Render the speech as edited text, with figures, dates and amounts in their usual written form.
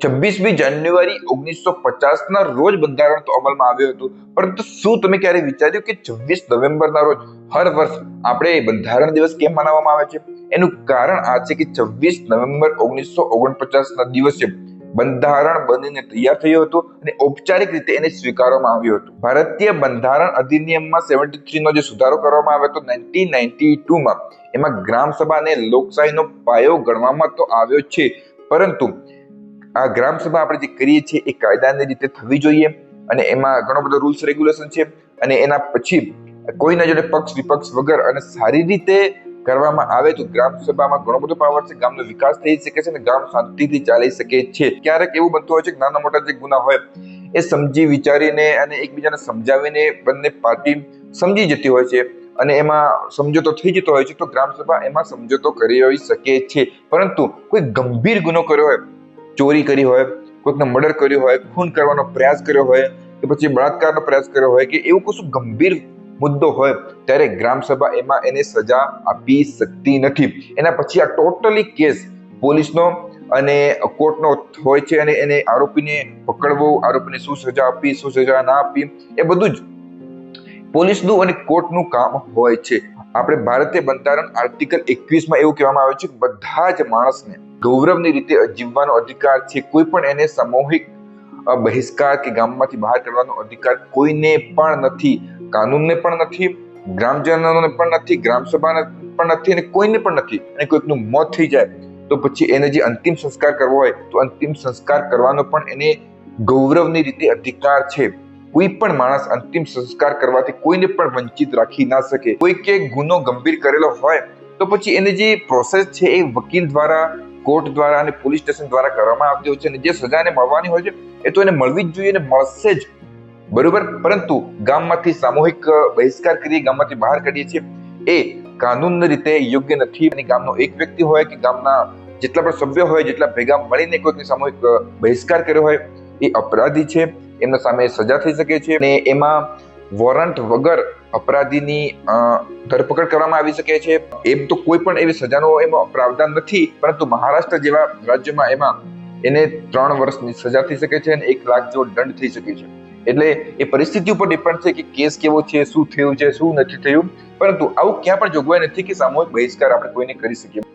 26મી જાન્યુઆરી 1950 રોજ બંધારણ તો અમલમાં આવ્યું હતું, પરંતુ શું તમે ક્યારે વિચાર્યું કે 26 નવેમ્બરના રોજ હર વર્ષ આપણે બંધારણ દિવસ કેમ મનાવવામાં આવે છે? એનું કારણ આ છે કે 26 નવેમ્બર 1949ના દિવસે બંધારણ બનીને તૈયાર થયું હતું અને ઔપચારિક રીતે એને સ્વીકારવામાં આવ્યું હતું. ભારતીય બંધારણ અધિનિયમમાં 73 નો જે સુધારો કરવામાં આવ્યો હતો 1992માં, એમાં ગ્રામ સભા અને લોકશાહીનો પાયો ગણવામાં તો આવ્યો છે, પરંતુ આ ગ્રામ સભા આપણે જે કરીએ છીએ એ કાયદાની રીતે થવી જોઈએ અને એમાં ઘણો બધો રૂલ્સ રેગ્યુલેશન છે અને એના પછી કોઈના જોડે પક્ષ વિપક્ષ વગર અને સારી રીતે કરવામાં આવે તો ગ્રામ સભામાં ઘણો બધો પાવર છે, ગામનો વિકાસ થઈ શકે છે અને ગામ શાંતિથી ચાલી શકે છે. ક્યારેક એવું બનતું હોય છે કે નાના મોટા જે ગુના હોય એ સમજી વિચારીને અને એકબીજાને સમજાવીને બંને પાર્ટી સમજી જતી હોય છે અને એમાં સમજૂતો થઈ જતો હોય છે, તો ગ્રામ સભા એમાં સમજૂતો કરી શકે છે. પરંતુ કોઈ ગંભીર ગુનો કર્યો હોય, ચોરી કરી હોય, કોઈકને મર્ડર કર્યો હોય, ખૂન કરવાનો પ્રયાસ કર્યો હોય કે પછી બળાત્કારનો પ્રયાસ કર્યો હોય કે એવું કશું ગંભીર મુદ્દો હોય ત્યારે ગ્રામ સભા એમાં એને સજા આપી શકતી નથી. એના પછી આ ટોટલી કેસ પોલીસનો અને કોર્ટનો હોય છે અને એને આરોપીને પકડવો, આરોપીને શું સજા આપવી, શું સજા ના આપવી, એ બધું જ પોલીસનું અને કોર્ટનું કામ હોય છે. આપણે ભારતીય બંધારણ આર્ટિકલ 21માં એવું કહેવામાં આવે છે કે બધા જ માણસને ગૌરવની રીતે જીવવાનો અધિકાર છે. કોઈ પણ એને સામૂહિક બહિષ્કાર કે ગામમાંથી બહાર કરવાનો અધિકાર કોઈને પણ નથી, કાનૂનને પણ નથી, ગ્રામજનોને પણ નથી, ગ્રામ સભાને પણ નથી અને કોઈને પણ નથી. અને કોઈકનું મોત થઈ જાય તો પછી એને જે અંતિમ સંસ્કાર કરવો હોય તો અંતિમ સંસ્કાર કરવાનો પણ એને ગૌરવની રીતે અધિકાર છે. કોઈ પણ માણસ અંતિમ સંસ્કાર કરવાથી કોઈને પણ વંચિત રાખી ના શકે. કોઈકે ગુનો ગંભીર કરેલો હોય તો પછી એને જે પ્રોસેસ છે એ વકીલ દ્વારા, કોર્ટ દ્વારા અને પોલીસ સ્ટેશન દ્વારા કરવામાં આવતી હોય છે અને જે સજા એને મળવાની હોય છે એ તો એને મળવી જ જોઈએ અને મળશે જ, બરોબર. પરંતુ ગામમાંથી સામૂહિક બહિષ્કાર કરીએ, ગામમાંથી બહાર કાઢીએ છીએ, એ કાનૂનની રીતે યોગ્ય નથી. અને ગામનો એક વ્યક્તિ હોય કે ગામના જેટલા પણ સભ્યો હોય, જેટલા ભેગા મળીને કોઈકની સામૂહિક બહિષ્કાર કર્યો હોય એ અપરાધી છે, એમના સામે સજા થઈ શકે છે અને એમાં વોરંટ વગર અપરાધીની ધરપકડ કરવામાં આવી શકે છે. એમ તો કોઈ પણ એવી સજાનો એમાં પ્રાવધાન નથી, પરંતુ મહારાષ્ટ્ર જેવા રાજ્યમાં એમાં એને 3 વર્ષની સજા થઈ શકે છે અને 1 લાખ જેવો દંડ થઈ શકે છે. એટલે એ પરિસ્થિતિ ઉપર ડિપેન્ડ છે કે કેસ કેવો છે, શું થયું છે, શું નથી થયું. પરંતુ આવું ક્યાં પણ જોગવાઈ નથી કે સામૂહિક બહિષ્કાર આપણે કોઈને કરી શકીએ.